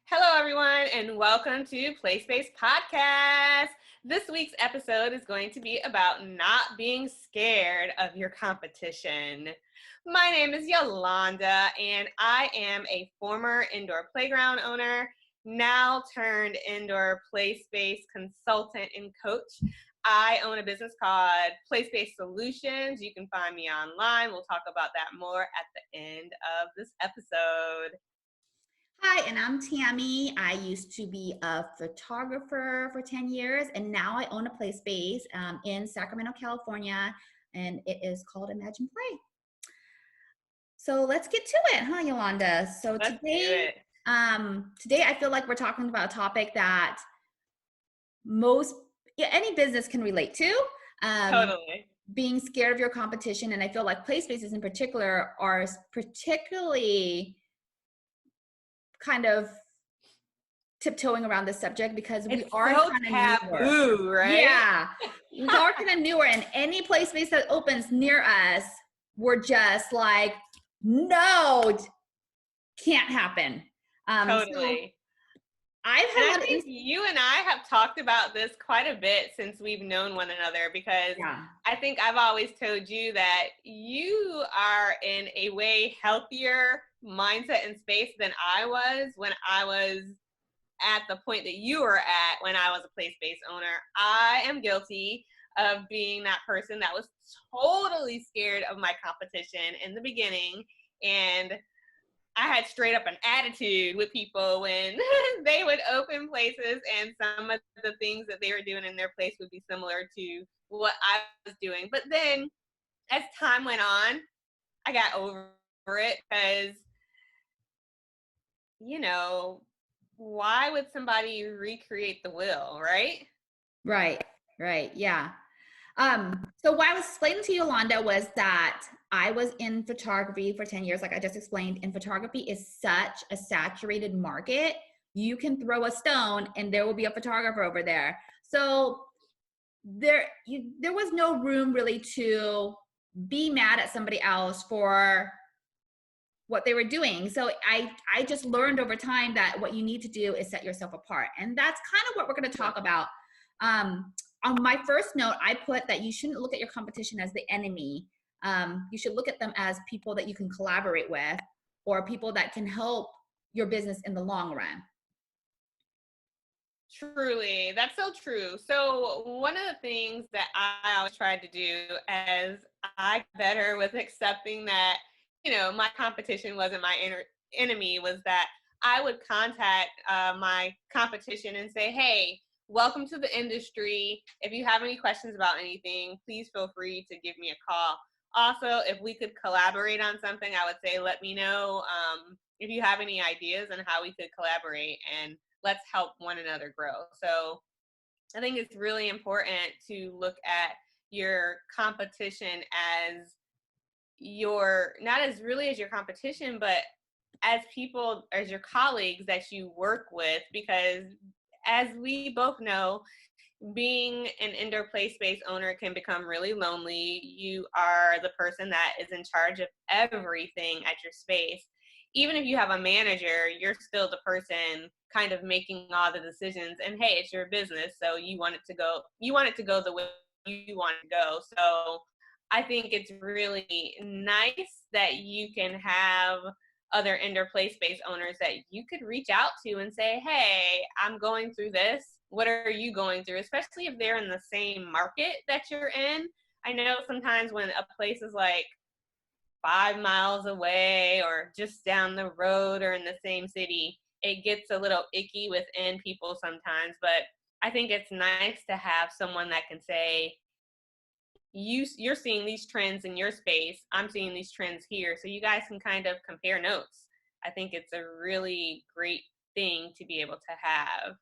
Hello, everyone, and welcome to Playspace Podcast. This week's episode is going to be about not being scared of your competition. My name is Yolonda, and I am a former indoor playground owner, now turned indoor Playspace consultant and coach. I own a business called Playspace Solutions. You can find me online. We'll talk about that more at the end of this episode. Hi, and I'm Tammy. I used to be a photographer for 10 years, and now I own a play space in Sacramento, California, and it is called Imagine Play. So let's get to it, huh, Yolanda? So Let's do today, it. today I feel like we're talking about a topic that any business can relate to. Totally. Being scared of your competition, and I feel like play spaces in particular are particularly kind of tiptoeing around this subject because we are so kind of taboo, newer. right? Yeah, we are kind of newer, and any play space that opens near us, we're just like, no, can't happen. Totally. So I've And I had think you and I have talked about this quite a bit since we've known one another, because I think I've always told you that you are in a way healthier mindset and space than I was when I was at the point that you were at when I was a play space owner. I am guilty of being that person that was totally scared of my competition in the beginning, and I had straight up an attitude with people when they would open places, and some of the things that they were doing in their place would be similar to what I was doing. But then as time went on, I got over it because, you know, why would somebody recreate the wheel, right? Right, yeah. So what I was explaining to Yolanda was that I was in photography for 10 years, like I just explained, and photography is such a saturated market. You can throw a stone and there will be a photographer over there. So there was no room really to be mad at somebody else for what they were doing. So I just learned over time that what you need to do is set yourself apart. And that's kind of what we're going to talk about. On my first note, I put that you shouldn't look at your competition as the enemy. You should look at them as people that you can collaborate with, or people that can help your business in the long run. Truly, that's so true. So one of the things that I always tried to do as I got better with accepting that, my competition wasn't my enemy, was that I would contact my competition and say, hey, welcome to the industry. If you have any questions about anything, please feel free to give me a call. Also, if we could collaborate on something, I would say, let me know if you have any ideas on how we could collaborate, and let's help one another grow. So I think it's really important to look at your competition as not as really as your competition, but as people, as your colleagues that you work with, because as we both know, being an indoor play space owner can become really lonely. You are the person that is in charge of everything at your space. Even if you have a manager, you're still the person kind of making all the decisions. And hey, it's your business, so you want it to go the way you want it to go. So I think it's really nice that you can have other indoor play space owners that you could reach out to and say, hey, I'm going through this. What are you going through? Especially if they're in the same market that you're in. I know sometimes when a place is like 5 miles away or just down the road or in the same city, it gets a little icky within people sometimes. But I think it's nice to have someone that can say, you're seeing these trends in your space, I'm seeing these trends here, so you guys can kind of compare notes. I think it's a really great thing to be able to have.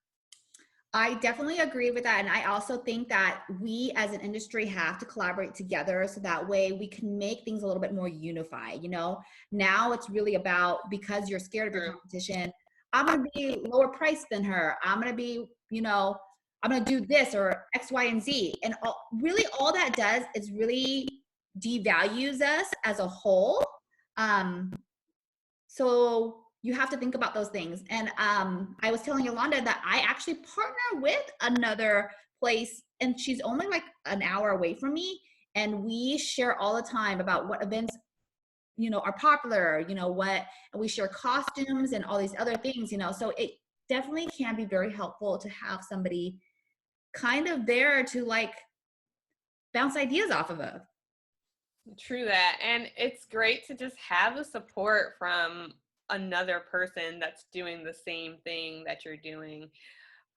I definitely agree with that. And I also think that we as an industry have to collaborate together so that way we can make things a little bit more unified. Now it's really about, because you're scared of your competition, I'm going to be lower priced than her. I'm going to be, I'm going to do this or X, Y, and Z. And really all that does is really devalues us as a whole. So you have to think about those things. And I was telling Yolanda that I actually partner with another place, and she's only like an hour away from me. And we share all the time about what events, are popular, and we share costumes and all these other things, so it definitely can be very helpful to have somebody kind of there to like bounce ideas off of. True that. And it's great to just have the support from another person that's doing the same thing that you're doing.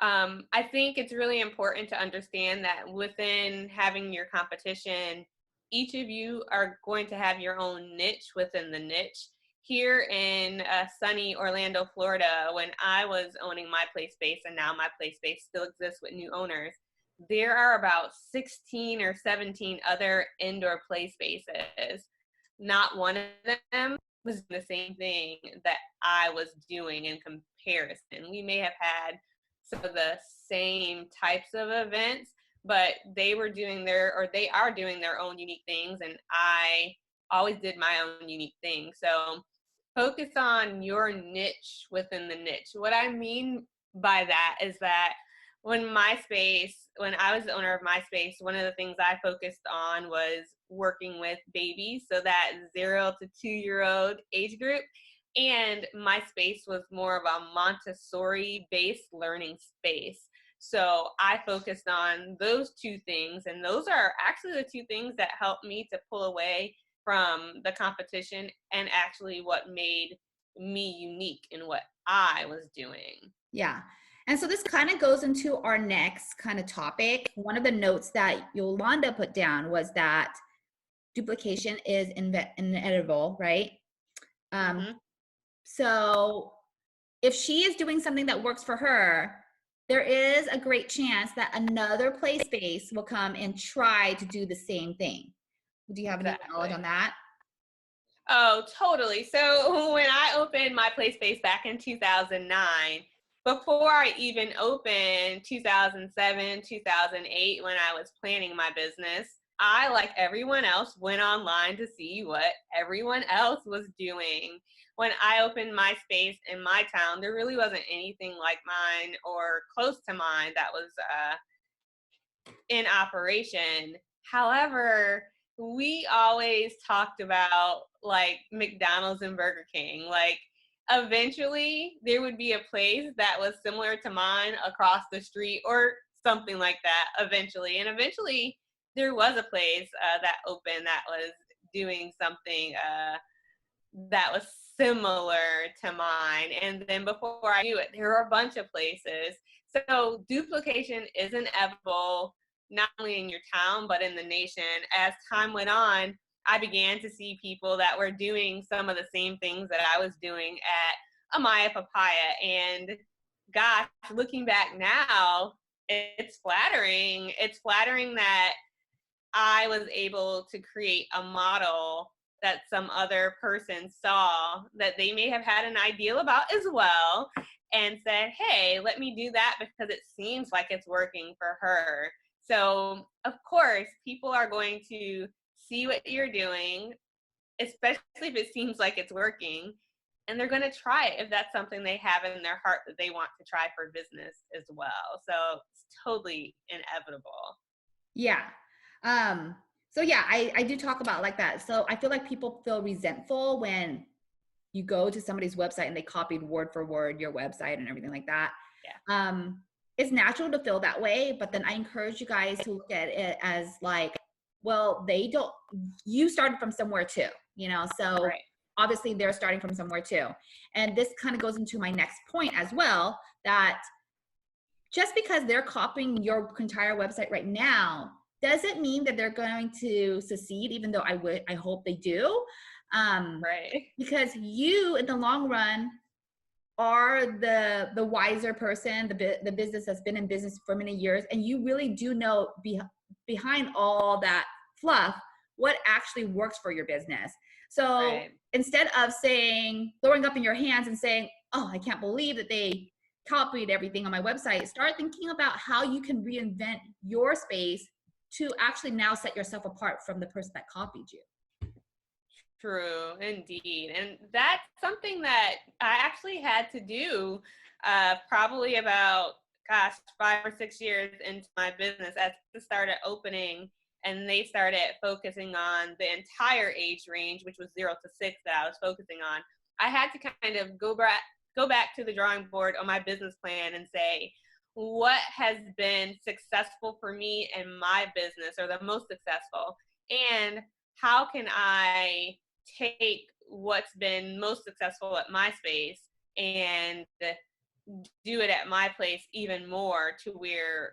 I think it's really important to understand that within having your competition, each of you are going to have your own niche within the niche. Here in sunny Orlando, Florida, when I was owning my Playspace, and now my Playspace still exists with new owners, there are about 16 or 17 other indoor play spaces. Not one of them was the same thing that I was doing in comparison. We may have had some of the same types of events, but they are doing their own unique things, and I always did my own unique thing. So focus on your niche within the niche. What I mean by that is that when I was the owner of MySpace, one of the things I focused on was working with babies, so that 0 to 2-year-old age group. And MySpace was more of a Montessori-based learning space. So I focused on those two things, and those are actually the two things that helped me to pull away from the competition and actually what made me unique in what I was doing. Yeah. And so this kind of goes into our next kind of topic. One of the notes that Yolanda put down was that duplication is inevitable, right? Mm-hmm. So if she is doing something that works for her, there is a great chance that another play space will come and try to do the same thing. Do you have any knowledge on Exactly. that? Oh, totally. So when I opened my Playspace back in 2009, before I even opened 2007, 2008, when I was planning my business, I, like everyone else, went online to see what everyone else was doing. When I opened my space in my town, there really wasn't anything like mine or close to mine that was in operation. However, we always talked about like McDonald's and Burger King. Like, eventually there would be a place that was similar to mine across the street or something like that eventually. And eventually there was a place that opened that was doing something that was similar to mine. And then before I knew it, there were a bunch of places. So duplication is inevitable, not only in your town, but in the nation. As time went on, I began to see people that were doing some of the same things that I was doing at Amaya Papaya. And gosh, looking back now, it's flattering. It's flattering that I was able to create a model that some other person saw that they may have had an ideal about as well, and said, hey, let me do that because it seems like it's working for her. So of course, people are going to see what you're doing, especially if it seems like it's working, and they're going to try it if that's something they have in their heart that they want to try for business as well. So it's totally inevitable. Yeah. So yeah, I do talk about like that. So I feel like people feel resentful when you go to somebody's website and they copied word for word your website and everything like that. Yeah. It's natural to feel that way, but then I encourage you guys to look at it as like, well, you started from somewhere too, so Right. obviously they're starting from somewhere too. And this kind of goes into my next point as well, that just because they're copying your entire website right now doesn't mean that they're going to succeed, even though I hope they do. Right. Because you, in the long run, are the wiser person, the business that's been in business for many years, and you really do know behind all that fluff what actually works for your business. So Right. instead of throwing up in your hands and saying, oh, I can't believe that they copied everything on my website, start thinking about how you can reinvent your space to actually now set yourself apart from the person that copied you. True, indeed. And that's something that I actually had to do probably about, gosh, 5 or 6 years into my business as it started opening and they started focusing on the entire age range, which was 0 to 6 that I was focusing on. I had to kind of go back to the drawing board on my business plan and say, what has been successful for me in my business or the most successful? And how can I take what's been most successful at my space and do it at my place even more to where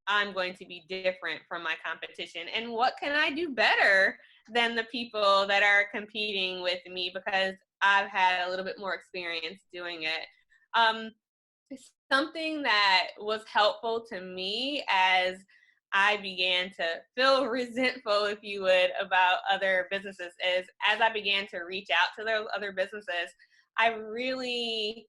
I'm going to be different from my competition? And what can I do better than the people that are competing with me because I've had a little bit more experience doing it? Um, Something that was helpful to me as I began to feel resentful, if you would, about other businesses is as I began to reach out to those other businesses, I really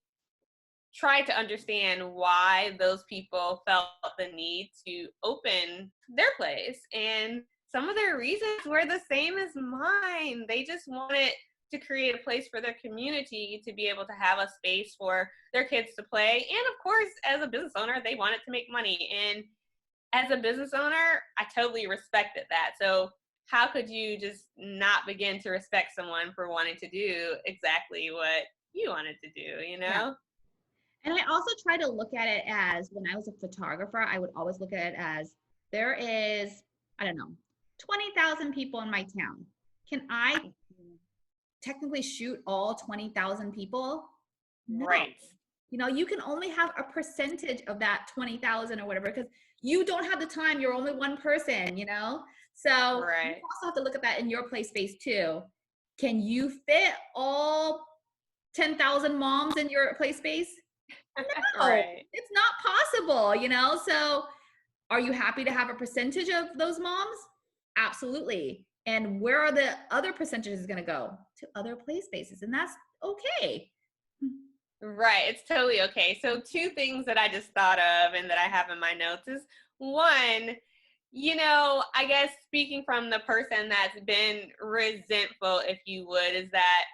tried to understand why those people felt the need to open their place. And some of their reasons were the same as mine. They just wanted to create a place for their community to be able to have a space for their kids to play. And of course, as a business owner, they wanted to make money. And as a business owner, I totally respected that. So how could you just not begin to respect someone for wanting to do exactly what you wanted to do, you Yeah. know? And I also try to look at it as when I was a photographer, I would always look at it as there is, I don't know, 20,000 people in my town. Can I technically shoot all 20,000 people? No. Right. You know, you can only have a percentage of that 20,000 or whatever because you don't have the time. You're only one person, you know? So you Right. also have to look at that in your play space too. Can you fit all 10,000 moms in your play space? No, Right. it's not possible, you know? So are you happy to have a percentage of those moms? Absolutely. And where are the other percentages going to go? To other play spaces. And that's okay. Right. It's totally okay. So, two things that I just thought of and that I have in my notes is one, I guess speaking from the person that's been resentful, if you would, is that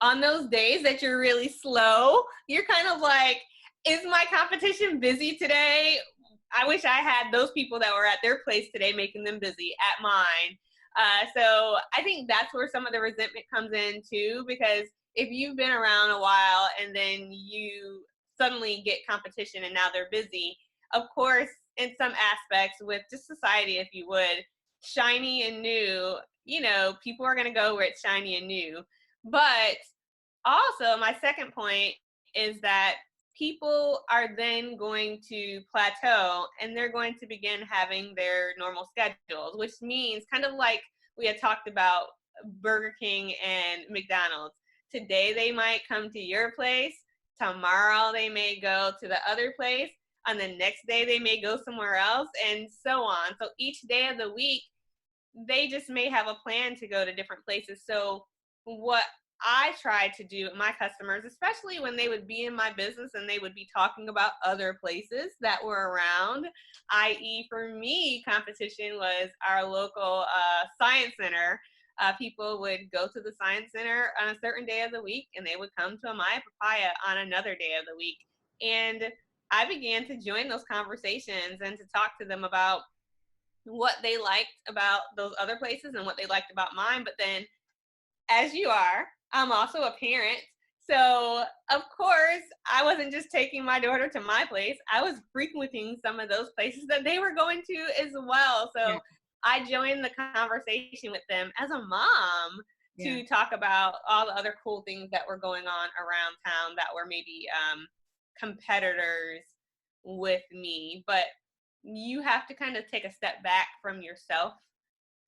on those days that you're really slow, you're kind of like, is my competition busy today? I wish I had those people that were at their place today making them busy at mine. So I think that's where some of the resentment comes in too, because if you've been around a while and then you suddenly get competition and now they're busy, of course, in some aspects with just society, if you would, shiny and new, people are going to go where it's shiny and new. But also, my second point is that people are then going to plateau and they're going to begin having their normal schedules, which means kind of like we had talked about Burger King and McDonald's. Today they might come to your place, tomorrow they may go to the other place, on the next day they may go somewhere else, and so on. So each day of the week, they just may have a plan to go to different places. So what I try to do with my customers, especially when they would be in my business and they would be talking about other places that were around, i.e., for me, competition was our local science center. People would go to the science center on a certain day of the week and they would come to a Maya Papaya on another day of the week. And I began to join those conversations and to talk to them about what they liked about those other places and what they liked about mine. But then, as you are, I'm also a parent. So, of course, I wasn't just taking my daughter to my place. I was frequenting some of those places that they were going to as well. Yeah. So, I joined the conversation with them as a mom Yeah. to talk about all the other cool things that were going on around town that were maybe competitors with me. But you have to kind of take a step back from yourself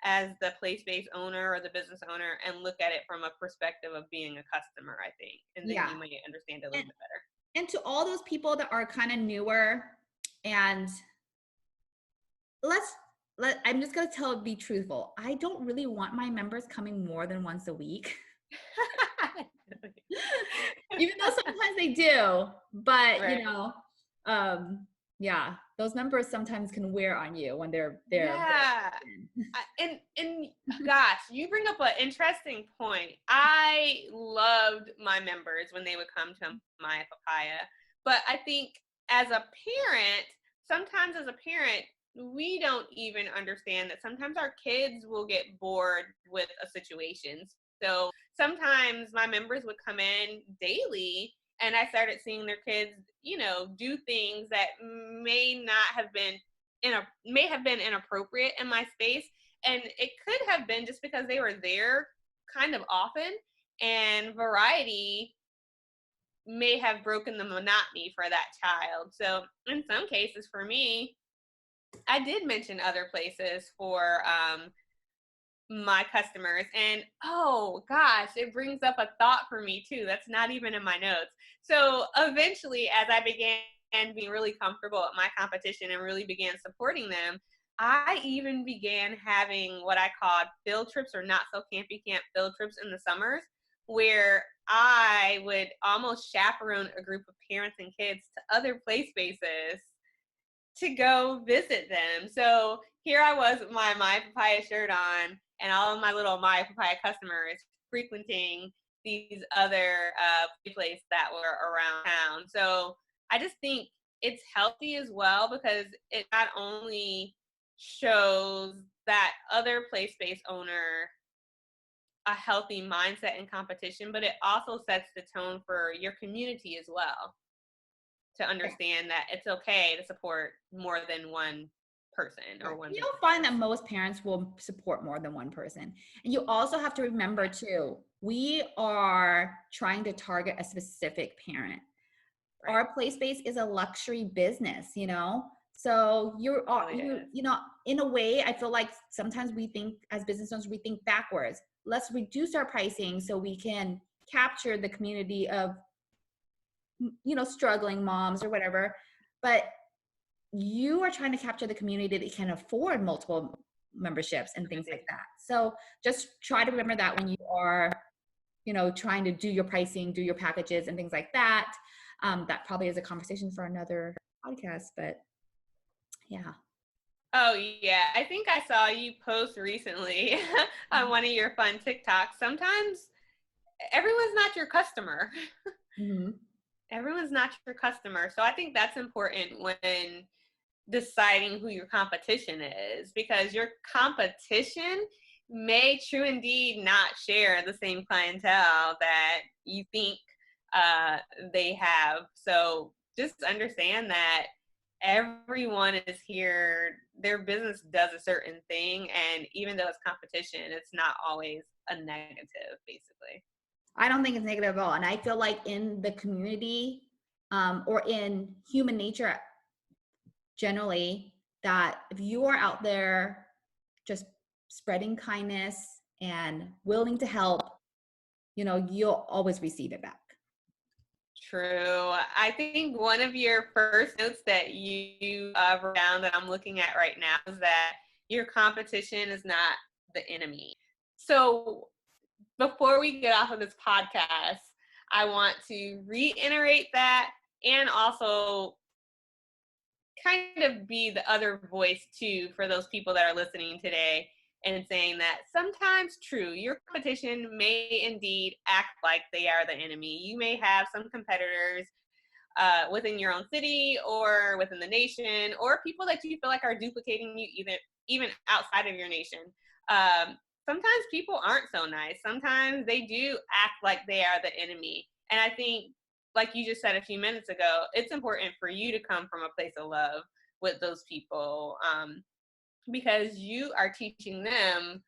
as the place-based owner or the business owner and look at it from a perspective of being a customer, I think. And then Yeah. you might understand it a little bit better. And to all those people that are kind of newer and I'm just going to be truthful. I don't really want my members coming more than once a week. Even though sometimes they do, but Right. Yeah, those members sometimes can wear on you when they're Yeah. And gosh, you bring up an interesting point. I loved my members when they would come to my papaya, but I think as a parent, sometimes as a parent, we don't even understand that sometimes our kids will get bored with a situation. So sometimes my members would come in daily and I started seeing their kids, do things that may have been inappropriate in my space, and it could have been just because they were there kind of often, and variety may have broken the monotony for that child. So in some cases for me, I did mention other places for my customers. And oh gosh, it brings up a thought for me too. That's not even in my notes. So eventually, as I began being really comfortable at my competition and really began supporting them, I even began having what I called field trips, or not so campy camp field trips in the summers, where I would almost chaperone a group of parents and kids to other play spaces to go visit them. So here I was with my Papaya shirt on, and all of my little My Papaya customers frequenting these other places that were around town. So I just think it's healthy as well, because it not only shows that other play space owner a healthy mindset in competition, but it also sets the tone for your community as well, to understand that it's okay to support more than one person or one You'll business. find that most parents will support more than one person. And you also have to remember too, we are trying to target a specific parent. Right. Our play space is a luxury business, So in a way, I feel like sometimes we think as business owners, we think backwards. Let's reduce our pricing so we can capture the community of, struggling moms or whatever. But you are trying to capture the community that can afford multiple memberships and things like that. So just try to remember that when you are, trying to do your pricing, do your packages and things like that. That probably is a conversation for another podcast, but yeah. Oh yeah, I think I saw you post recently on one of your fun TikToks. Sometimes everyone's not your customer. Mm-hmm. Everyone's not your customer. So I think that's important when deciding who your competition is, because your competition may true indeed not share the same clientele that you think they have. So just understand that everyone is here, their business does a certain thing, and even though it's competition, it's not always a negative, basically. I don't think it's negative at all. And I feel like in the community, or in human nature generally, that if you are out there just spreading kindness and willing to help, you'll always receive it back. True. I think one of your first notes that you wrote down that I'm looking at right now is that your competition is not the enemy. So before we get off of this podcast, I want to reiterate that, and also kind of be the other voice too for those people that are listening today, and saying that sometimes, true, your competition may indeed act like they are the enemy. You may have some competitors within your own city or within the nation, or people that you feel like are duplicating you even outside of your nation. Sometimes people aren't so nice. Sometimes they do act like they are the enemy. And I think, like you just said a few minutes ago, it's important for you to come from a place of love with those people, because you are teaching them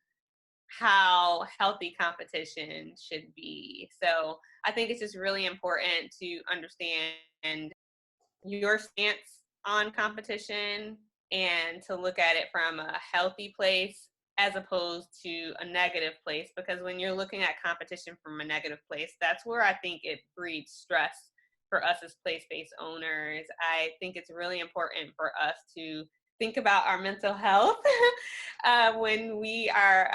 how healthy competition should be. So I think it's just really important to understand your stance on competition and to look at it from a healthy place as opposed to a negative place, because when you're looking at competition from a negative place, that's where I think it breeds stress for us as place-based owners. I think it's really important for us to think about our mental health when we are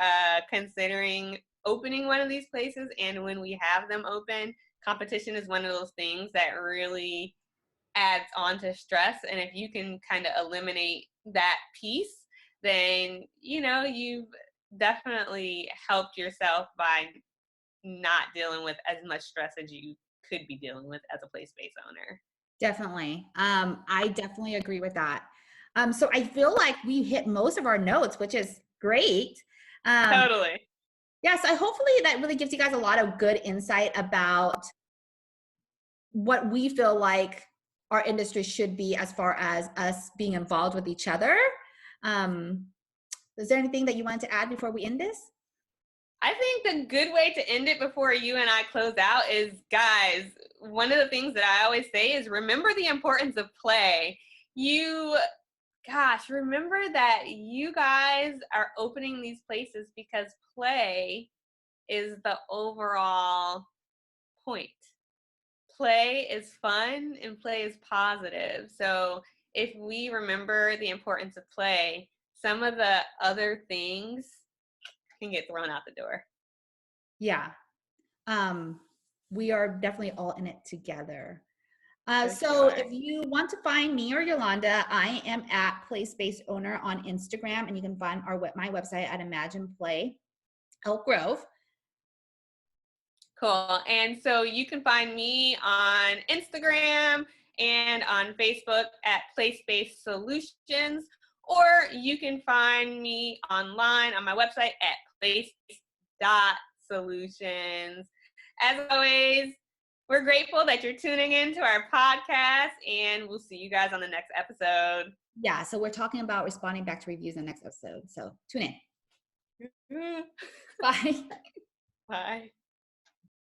considering opening one of these places, and when we have them open. Competition is one of those things that really adds on to stress. And if you can kind of eliminate that piece, then, you've definitely helped yourself by not dealing with as much stress as you could be dealing with as a play space owner. Definitely. I definitely agree with that. So I feel like we hit most of our notes, which is great. Totally. Yeah, so hopefully that really gives you guys a lot of good insight about what we feel like our industry should be as far as us being involved with each other. Um, is there anything that you wanted to add before we end this? I think the good way to end it before you and I close out is, guys, one of the things that I always say is remember the importance of play. Remember that you guys are opening these places because play is the overall point. Play is fun and play is positive. So if we remember the importance of play, some of the other things can get thrown out the door. Yeah. We are definitely all in it together. So Sure. if you want to find me or Yolanda, I am at Playspace Owner on Instagram, and you can find my website at Imagine Play Elk Grove. Cool. And so you can find me on Instagram and on Facebook at Playspace Solutions, or you can find me online on my website at playspace.solutions. As always, we're grateful that you're tuning in to our podcast, and we'll see you guys on the next episode. Yeah, so we're talking about responding back to reviews in the next episode. So tune in. Bye. Bye.